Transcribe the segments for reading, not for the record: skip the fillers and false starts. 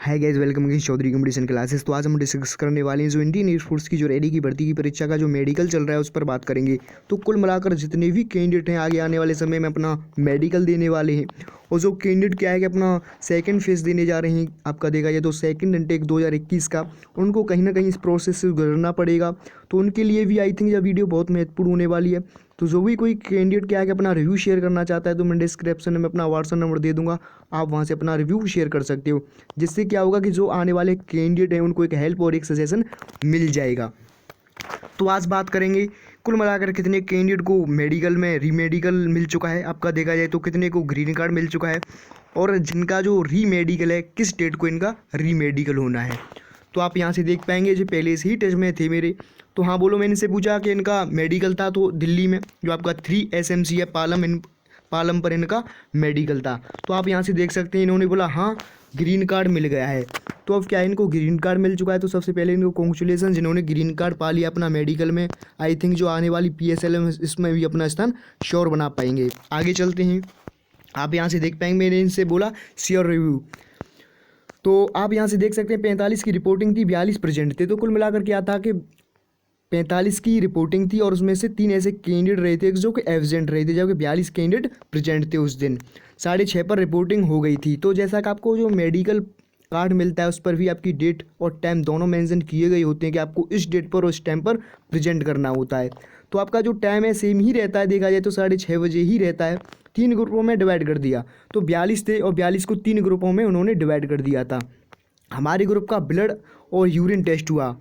Hi guys, welcome की Chaudhary competition classes. तो आज हम डिस्कस करने वाले हैं जो इंडियन एयरफोर्स की जो रेडी की भर्ती की परीक्षा का जो मेडिकल चल रहा है उस पर बात करेंगे। तो कुल मिलाकर जितने भी कैंडिडेट हैं आगे आने वाले समय में अपना मेडिकल देने वाले हैं, और जो कैंडिडेट क्या है कि अपना सेकंड फेज देने जा रहे हैं, आपका देखा जाए तो सेकंड इनटेक 2021 का, उनको कहीं ना कहीं इस प्रोसेस से गुजरना पड़ेगा। तो उनके लिए भी आई थिंक यह वीडियो बहुत महत्वपूर्ण होने वाली है। तो जो भी कोई कैंडिडेट क्या है कि अपना रिव्यू शेयर करना चाहता है तो मैं डिस्क्रिप्शन में अपना व्हाट्सअप नंबर दे दूंगा, आप वहां से अपना रिव्यू शेयर कर सकते हो, जिससे क्या होगा कि जो आने वाले कैंडिडेट हैं उनको एक हेल्प और एक सजेशन मिल जाएगा। तो आज बात करेंगे कुल मिलाकर कितने कैंडिडेट को मेडिकल में रीमेडिकल मिल चुका है, आपका देखा जाए तो कितने को ग्रीन कार्ड मिल चुका है, और जिनका जो रीमेडिकल है किस डेट को इनका रीमेडिकल होना है। तो आप यहाँ से देख पाएंगे जो पहले से ही टेस्ट में थे मेरे। तो हाँ बोलो, मैंने इनसे पूछा कि इनका मेडिकल था, तो दिल्ली में जो आपका 3 SMC है पालम पर इनका मेडिकल था। तो आप यहाँ से देख सकते हैं इन्होंने बोला हाँ ग्रीन कार्ड मिल गया है। तो अब क्या है, इनको ग्रीन कार्ड मिल चुका है। तो सबसे पहले इनको कॉन्ग्रेचुलेसन जिन्होंने ग्रीन कार्ड पा लिया अपना मेडिकल में। आई थिंक जो आने वाली PSL है इसमें भी अपना स्थान श्योर बना पाएंगे। आगे चलते हैं, आप यहाँ से देख पाएंगे मैंने इनसे बोला शेयर रिव्यू। तो आप यहाँ से देख सकते हैं 45 की रिपोर्टिंग थी, 42 प्रेजेंट थे। तो कुल मिलाकर क्या था कि 45 की रिपोर्टिंग थी और उसमें से 3 ऐसे कैंडिडेट रहे थे जो कि एब्सेंट रहे थे, जबकि 42 कैंडिडेट प्रेजेंट थे उस दिन। 6:30 पर रिपोर्टिंग हो गई थी। तो जैसा कि आपको जो मेडिकल कार्ड मिलता है उस पर भी आपकी डेट और टाइम दोनों मेंशन किए गए होते हैं कि आपको इस डेट पर और इस टाइम पर प्रेजेंट करना होता है। तो आपका जो टाइम है सेम ही रहता है, देखा जाए तो 6:30 बजे ही रहता है। 3 ग्रुपों में डिवाइड कर दिया, तो 42 थे और 42 को 3 ग्रुपों में उन्होंने डिवाइड कर दिया था। हमारे ग्रुप का ब्लड और यूरिन टेस्ट हुआ।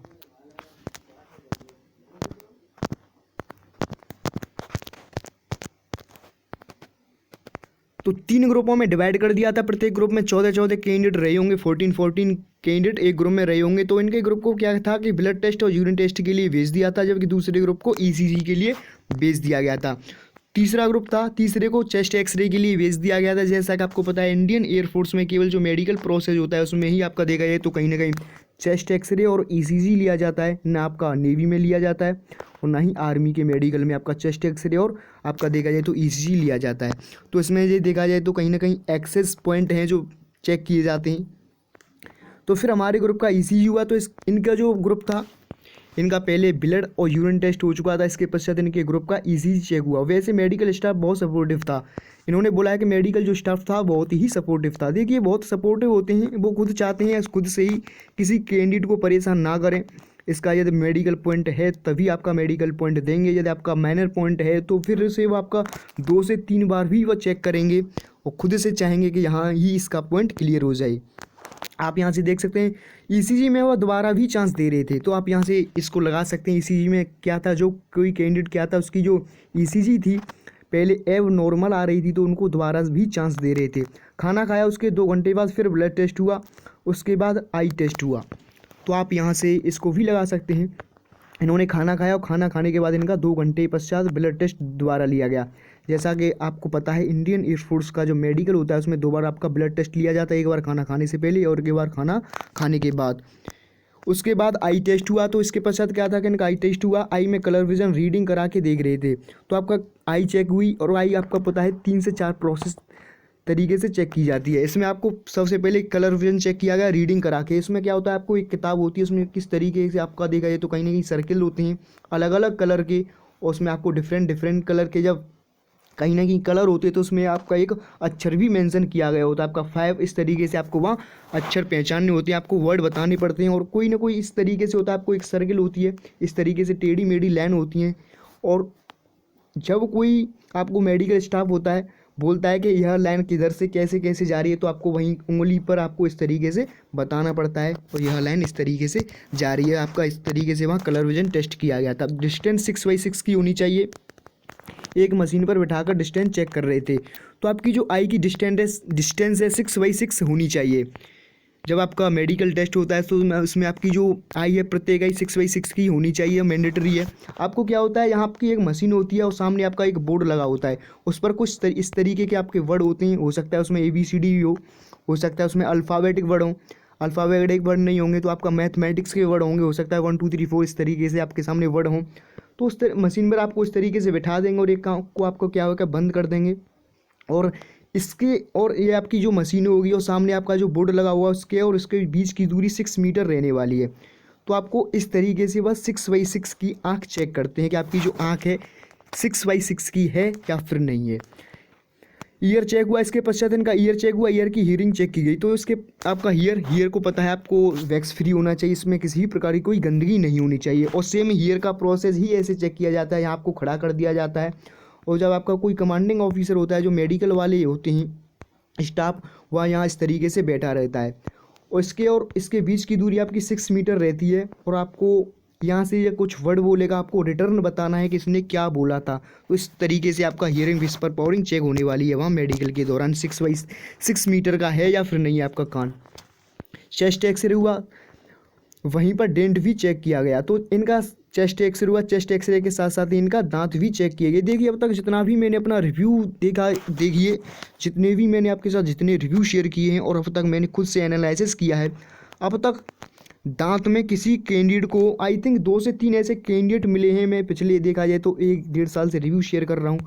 तो 3 ग्रुपों में डिवाइड कर दिया था। प्रत्येक ग्रुप में 14 कैंडिडेट रहे होंगे, 14 कैंडिडेट एक ग्रुप में रहे होंगे। तो इनके ग्रुप को क्या था कि ब्लड टेस्ट और यूरिन टेस्ट के लिए भेज दिया था, जबकि दूसरे ग्रुप को ECG के लिए भेज दिया गया था। तीसरा ग्रुप था, तीसरे को चेस्ट एक्सरे के लिए भेज दिया गया था। जैसा कि आपको पता है इंडियन एयरफोर्स में केवल जो मेडिकल प्रोसेस होता है उसमें ही आपका देखा जाए तो कहीं ना कहीं चेस्ट एक्सरे और ECG लिया जाता है, ना आपका नेवी में लिया जाता है और ना ही आर्मी के मेडिकल में आपका चेस्ट एक्सरे और आपका देखा जाए तो ECG लिया जाता है। तो इसमें ये देखा जाए तो कहीं ना कहीं एक्सेस पॉइंट हैं जो चेक किए जाते हैं। तो फिर हमारे ग्रुप का ECG हुआ। तो इनका जो ग्रुप था, इनका पहले ब्लड और यूरिन टेस्ट हो चुका था, इसके पश्चात इनके ग्रुप का ECG चेक हुआ। वैसे मेडिकल स्टाफ बहुत सपोर्टिव था, इन्होंने बोला है कि मेडिकल जो स्टाफ था बहुत ही सपोर्टिव था। देखिए बहुत सपोर्टिव होते हैं, वो खुद चाहते हैं खुद से ही किसी कैंडिडेट को परेशान ना करें। इसका यदि मेडिकल पॉइंट है तभी आपका मेडिकल पॉइंट देंगे, यदि आपका माइनर पॉइंट है तो फिर से वो आपका 2 से 3 बार भी वो चेक करेंगे और खुद से चाहेंगे कि यहाँ ही इसका पॉइंट क्लियर हो जाए। आप यहाँ से देख सकते हैं ECG में वो दोबारा भी चांस दे रहे थे। तो आप यहाँ से इसको लगा सकते हैं ECG में क्या था, जो कोई कैंडिडेट क्या था उसकी जो ECG थी पहले एव नॉर्मल आ रही थी तो उनको दोबारा भी चांस दे रहे थे। खाना खाया उसके 2 घंटे बाद फिर ब्लड टेस्ट हुआ, उसके बाद आई टेस्ट हुआ। तो आप यहाँ से इसको भी लगा सकते हैं, इन्होंने खाना खाया और खाना खाने के बाद इनका 2 घंटे पश्चात ब्लड टेस्ट दोबारा लिया गया। जैसा कि आपको पता है इंडियन एयरफोर्स का जो मेडिकल होता है उसमें 2 बार आपका ब्लड टेस्ट लिया जाता है, एक बार खाना खाने से पहले और एक बार खाना खाने के बाद। उसके बाद आई टेस्ट हुआ। तो इसके पश्चात क्या था कि इनका आई टेस्ट हुआ, आई में कलर विजन रीडिंग करा के देख रहे थे। तो आपका आई चेक हुई और आई आपका पता है 3 से 4 प्रोसेस तरीके से चेक की जाती है। इसमें आपको सबसे पहले कलर विजन चेक किया गया रीडिंग करा के। इसमें क्या होता है, आपको एक किताब होती है उसमें किस तरीके से आपका देखा जाए तो कहीं ना कहीं सर्किल होते हैं अलग अलग कलर के, और उसमें आपको डिफरेंट कलर के जब कहीं ना कहीं कलर होते हैं तो उसमें आपका एक अक्षर भी मेंशन किया गया होता है, आपका 5 इस तरीके से आपको वहाँ अक्षर पहचानने होते हैं, आपको वर्ड बताने पड़ते हैं। और कोई ना कोई इस तरीके से होता है, आपको एक सर्किल होती है, इस तरीके से टेढ़ी मेढ़ी लाइन होती हैं। और जब कोई आपको मेडिकल स्टाफ होता है बोलता है कि यह लाइन किधर से कैसे कैसे जा रही है, तो आपको वहीं उंगली पर आपको इस तरीके से बताना पड़ता है और यह लाइन इस तरीके से जा रही है। आपका इस तरीके से वहाँ कलर विजन टेस्ट किया गया था। डिस्टेंस 6x6 की होनी चाहिए, एक मशीन पर बिठाकर डिस्टेंस चेक कर रहे थे। तो आपकी जो आई की डिस्टेंस है 6x6 होनी चाहिए। जब आपका मेडिकल टेस्ट होता है तो उसमें आपकी जो आई है प्रत्येक आई 6x6 की होनी चाहिए, मैंडेटरी है। आपको क्या होता है, यहाँ आपकी एक मशीन होती है और सामने आपका एक बोर्ड लगा होता है, उस पर कुछ इस तरीके के आपके वर्ड होते हैं। हो सकता है उसमें ABCD भी हो सकता है उसमें अल्फ़ाबेटिक वर्ड हो, अल्फ़ाबेटिक वर्ड नहीं होंगे तो आपका मैथमेटिक्स के वर्ड होंगे, हो सकता है 1 2 3 4 इस तरीके से आपके सामने वर्ड हों। तो उस मशीन पर आपको इस तरीके से बिठा देंगे और एक काम को आपको क्या होगा बंद कर देंगे और इसके और ये आपकी जो मशीन होगी और सामने आपका जो बोर्ड लगा हुआ है उसके और उसके बीच की दूरी 6 मीटर रहने वाली है। तो आपको इस तरीके से बस 6x6 की आँख चेक करते हैं कि आपकी जो आँख है 6x6 की है या फिर नहीं है। ईयर चेक हुआ, इसके पश्चात इनका ईयर चेक हुआ, ईयर की हियरिंग चेक की गई। तो इसके आपका ईयर को पता है आपको वैक्स फ्री होना चाहिए, इसमें किसी भी प्रकार की कोई गंदगी नहीं होनी चाहिए। और सेम ईयर का प्रोसेस ही ऐसे चेक किया जाता है, यहाँ आपको खड़ा कर दिया जाता है और जब आपका कोई कमांडिंग ऑफिसर होता है, जो मेडिकल वाले होते हैं स्टाफ, वह यहाँ इस तरीके से बैठा रहता है और इसके बीच की दूरी आपकी 6 मीटर रहती है। और आपको यहाँ से ये कुछ वर्ड बोलेगा, आपको रिटर्न बताना है कि इसने क्या बोला था। तो इस तरीके से आपका हियरिंग विस्पर पावरिंग चेक होने वाली है वहाँ मेडिकल के दौरान 6x6 मीटर का है या फिर नहीं है आपका कान। चेस्ट एक्सरे हुआ, वहीं पर डेंट भी चेक किया गया। तो इनका चेस्ट एक्सरे हुआ, चेस्ट एक्सरे के साथ साथ इनका दांत भी चेक किए गए। देखिए अब तक जितना भी मैंने अपना रिव्यू देखा, देखिए जितने भी मैंने आपके साथ जितने रिव्यू शेयर किए हैं और अब तक मैंने खुद से एनालिसिस किया है, अब तक दांत में किसी कैंडिडेट को आई थिंक 2 से 3 ऐसे कैंडिडेट मिले हैं। मैं पिछले देखा जाए तो 1-1.5 साल से रिव्यू शेयर कर रहा हूँ,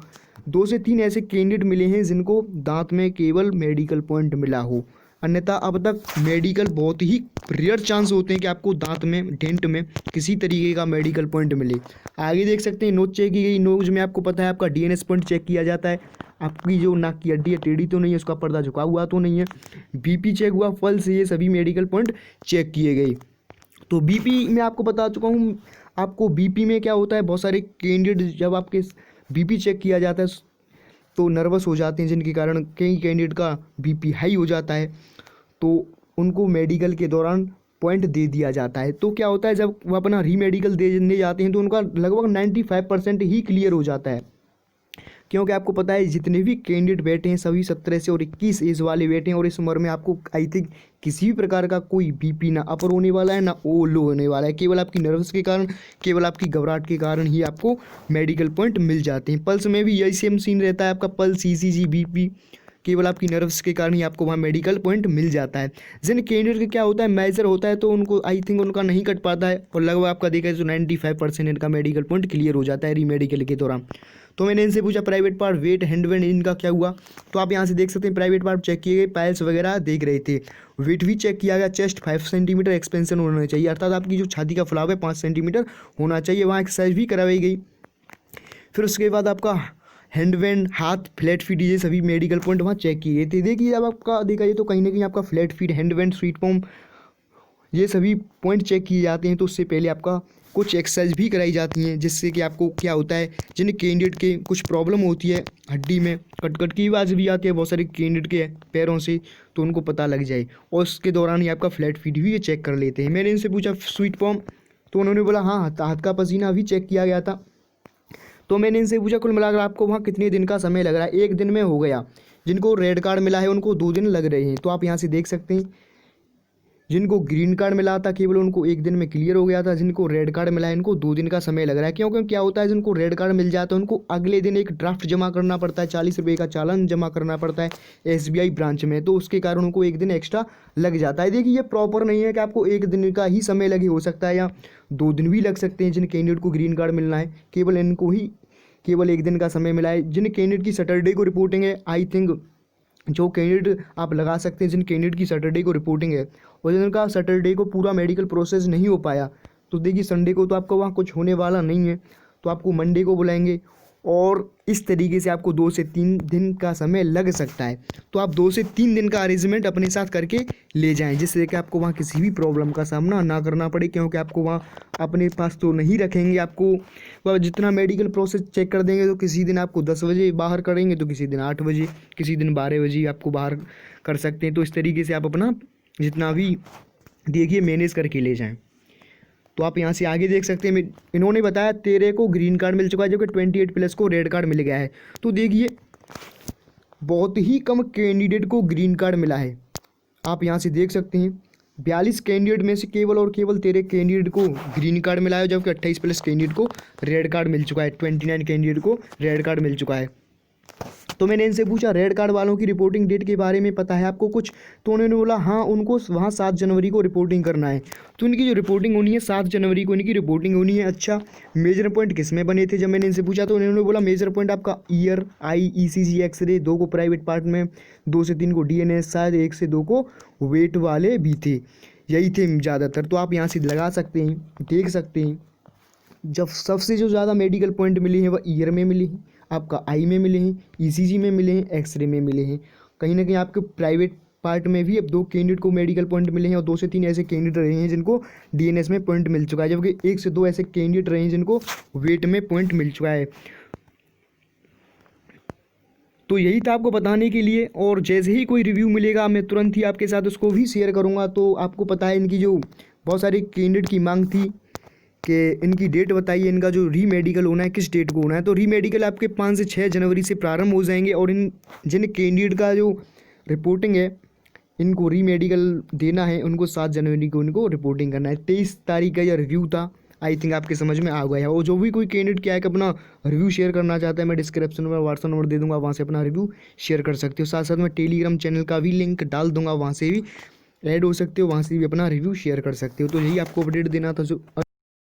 2 से 3 ऐसे कैंडिडेट मिले हैं जिनको दांत में केवल मेडिकल पॉइंट मिला हो। अन्यथा अब तक मेडिकल बहुत ही रेयर चांस होते हैं कि आपको दांत में डेंट में किसी तरीके का मेडिकल पॉइंट मिले। आगे देख सकते हैं नोज चेक की गई। नोज में आपको पता है आपका डीएनएस पॉइंट चेक किया जाता है, आपकी जो नाक की हड्डी है टेढ़ी तो नहीं है, उसका पर्दा झुका हुआ तो नहीं है। बीपी चेक हुआ, पल्स, ये सभी मेडिकल पॉइंट चेक किए गए। तो बीपी में आपको बता चुका हूँ। आपको बीपी में क्या होता है, बहुत सारे कैंडिडेट जब आपके बीपी चेक किया जाता है तो नर्वस हो जाते हैं, जिनके कारण कई कैंडिडेट का बीपी हाई हो जाता है, तो उनको मेडिकल के दौरान पॉइंट दे दिया जाता है। तो क्या होता है जब वो अपना रीमेडिकल देने जाते हैं तो उनका लगभग 95% ही क्लियर हो जाता है, क्योंकि आपको पता है जितने भी कैंडिडेट बैठे हैं सभी 17 से और 21 एज वाले बैठे हैं और इस उम्र में आपको आई थिंक किसी भी प्रकार का कोई बीपी ना अपर होने वाला है ना ओ लो होने वाला है। केवल आपकी नर्वस के कारण, केवल आपकी घबराहट के कारण ही आपको मेडिकल पॉइंट मिल जाते हैं। पल्स में भी यही सेम सीन रहता है, आपका पल्स, ईसीजी, बीपी, केवल आपकी नर्व्स के कारण ही आपको वहाँ मेडिकल पॉइंट मिल जाता है। जिन कैंडिडेट का क्या होता है मेजर होता है तो उनको आई थिंक उनका नहीं कट पाता है और लगभग आपका देखा जाए तो 95% इनका मेडिकल पॉइंट क्लियर हो जाता है रीमेडिकल के दौरान। तो मैंने इनसे पूछा प्राइवेट पार्ट, वेट, हैंडवेंड, इनका क्या हुआ। तो आप यहाँ से देख सकते हैं प्राइवेट पार्ट चेक किए गए, पायल्स वगैरह देख रहे थे। वेट भी चेक किया गया, चेस्ट 5 सेंटीमीटर एक्सपेंशन होना चाहिए, अर्थात आपकी जो छाती का फैलाव है 5 सेंटीमीटर होना चाहिए। वहाँ एक्सरसाइज भी करवाई गई। फिर उसके बाद आपका हैंडवेंड, हाथ, फ्लैट फीट, ये सभी मेडिकल पॉइंट वहाँ चेक किए गए थे। देखिए जब आपका देखा जाए तो कहीं ना कहीं आपका फ्लैट फीट, हैंडवेंड, स्वीट पॉम, ये सभी पॉइंट चेक किए जाते हैं। तो उससे पहले आपका कुछ एक्सरसाइज भी कराई जाती हैं, जिससे कि आपको क्या होता है जिन कैंडिडेट के कुछ प्रॉब्लम होती है हड्डी में, कट की आवाज़ भी आती है बहुत सारे कैंडिडेट के पैरों से, तो उनको पता लग जाए। और उसके दौरान ही आपका फ्लैट फीट भी ये चेक कर लेते हैं। मैंने इनसे पूछा स्वीट पॉम, तो उन्होंने बोला हाँ हाथ का पसीना भी चेक किया गया था। तो मैंने इनसे पूछा कुल मिलाकर आपको वहाँ कितने दिन का समय लग रहा है। 1 दिन में हो गया। जिनको रेड कार्ड मिला है उनको 2 दिन लग रहे हैं। तो आप यहाँ से देख सकते हैं जिनको ग्रीन कार्ड मिला था केवल उनको 1 दिन में क्लियर हो गया था, जिनको रेड कार्ड मिला है इनको 2 दिन का समय लग रहा है। क्योंकि क्या होता है जिनको रेड कार्ड मिल जाता है उनको अगले दिन एक ड्राफ्ट जमा करना पड़ता है, 40 रुपये का चालान जमा करना पड़ता है SBI ब्रांच में, तो उसके कारण उनको 1 दिन एक्स्ट्रा लग जाता है। देखिए ये प्रॉपर नहीं है कि आपको 1 दिन का ही समय लगे, हो सकता है या 2 दिन भी लग सकते हैं। जिन कैंडिडेट को ग्रीन कार्ड मिलना है केवल इनको ही केवल 1 दिन का समय मिला है। जिन कैंडिडेट की सैटरडे को रिपोर्टिंग है, आई थिंक जो कैंडिडेट आप लगा सकते हैं जिन कैंडिडेट की सैटरडे को रिपोर्टिंग है और जिनका सैटरडे को पूरा मेडिकल प्रोसेस नहीं हो पाया, तो देखिए संडे को तो आपको वहाँ कुछ होने वाला नहीं है, तो आपको मंडे को बुलाएंगे और इस तरीके से आपको 2 से 3 दिन का समय लग सकता है। तो आप 2 से 3 दिन का अरेंजमेंट अपने साथ करके ले जाएं, जिससे कि आपको वहाँ किसी भी प्रॉब्लम का सामना ना करना पड़े, क्योंकि आपको वहाँ अपने पास तो नहीं रखेंगे। आपको वह जितना मेडिकल प्रोसेस चेक कर देंगे, तो किसी दिन आपको 10 बजे बाहर करेंगे, तो किसी दिन 8 बजे, किसी दिन 12 बजे आपको बाहर कर सकते हैं। तो इस तरीके से आप अपना जितना भी देखिए मैनेज करके ले जाएँ। तो आप यहाँ से आगे देख सकते हैं इन्होंने बताया 13 को ग्रीन कार्ड मिल चुका है, जबकि 28+ को रेड कार्ड मिल गया है। तो देखिए बहुत ही कम कैंडिडेट को ग्रीन कार्ड मिला है। आप यहाँ से देख सकते हैं 42 कैंडिडेट में से केवल और केवल 13 कैंडिडेट को ग्रीन कार्ड मिला है, जबकि 28+ कैंडिडेट को रेड कार्ड मिल चुका है, 29 कैंडिडेट को रेड कार्ड मिल चुका है। तो मैंने इनसे पूछा रेड कार्ड वालों की रिपोर्टिंग डेट के बारे में पता है आपको कुछ? तो उन्होंने बोला हाँ, उनको वहाँ 7 जनवरी को रिपोर्टिंग करना है। तो इनकी जो रिपोर्टिंग होनी है 7 जनवरी को इनकी रिपोर्टिंग होनी है। अच्छा, मेजर पॉइंट किस में बने थे? जब मैंने इनसे पूछा तो उन्होंने बोला मेजर पॉइंट आपका ईयर, आई, ECG, एक्सरे, 2 को प्राइवेट पार्ट में, 2 से 3 को DNS, शायद 1 से 2 को वेट वाले भी थे। यही थे ज़्यादातर। तो आप यहाँ से लगा सकते हैं, देख सकते हैं। जब सबसे जो ज़्यादा मेडिकल पॉइंट मिले हैं वह ईयर में मिले हैं, आपका आई में मिले हैं, ECG में मिले हैं, एक्सरे में मिले हैं। कहीं ना कहीं आपके प्राइवेट पार्ट में भी अब 2 कैंडिडेट को मेडिकल पॉइंट मिले हैं और 2 से 3 ऐसे कैंडिडेट रहे हैं जिनको DNS में पॉइंट मिल चुका है, जबकि 1 से 2 ऐसे कैंडिडेट रहे हैं जिनको वेट में पॉइंट मिल चुका है। तो यही था आपको बताने के लिए, और जैसे ही कोई रिव्यू मिलेगा मैं तुरंत ही आपके साथ उसको भी शेयर करूँगा। तो आपको पता है इनकी जो बहुत सारे कैंडिडेट की मांग थी कि इनकी डेट बताइए, इनका जो री मेडिकल होना है किस डेट को होना है। तो री मेडिकल आपके 5 से 6 जनवरी से प्रारंभ हो जाएंगे, और इन जिन कैंडिडेट का जो रिपोर्टिंग है इनको री मेडिकल देना है उनको 7 जनवरी को इनको रिपोर्टिंग करना है। 23 तारीख का यह रिव्यू था। आई थिंक आपके समझ में आ गया है। और जो भी कोई कैंडिडेट क्या है कि अपना रिव्यू शेयर करना चाहता है, मैं डिस्क्रिप्शन में व्हाट्सअप नंबर दे दूंगा, वहाँ से अपना रिव्यू शेयर कर सकते हो। साथ साथ मैं टेलीग्राम चैनल का भी लिंक डाल दूंगा, वहाँ से भी ऐड हो सकते हो, वहाँ से भी अपना रिव्यू शेयर कर सकते हो। तो यही आपको अपडेट देना था। जो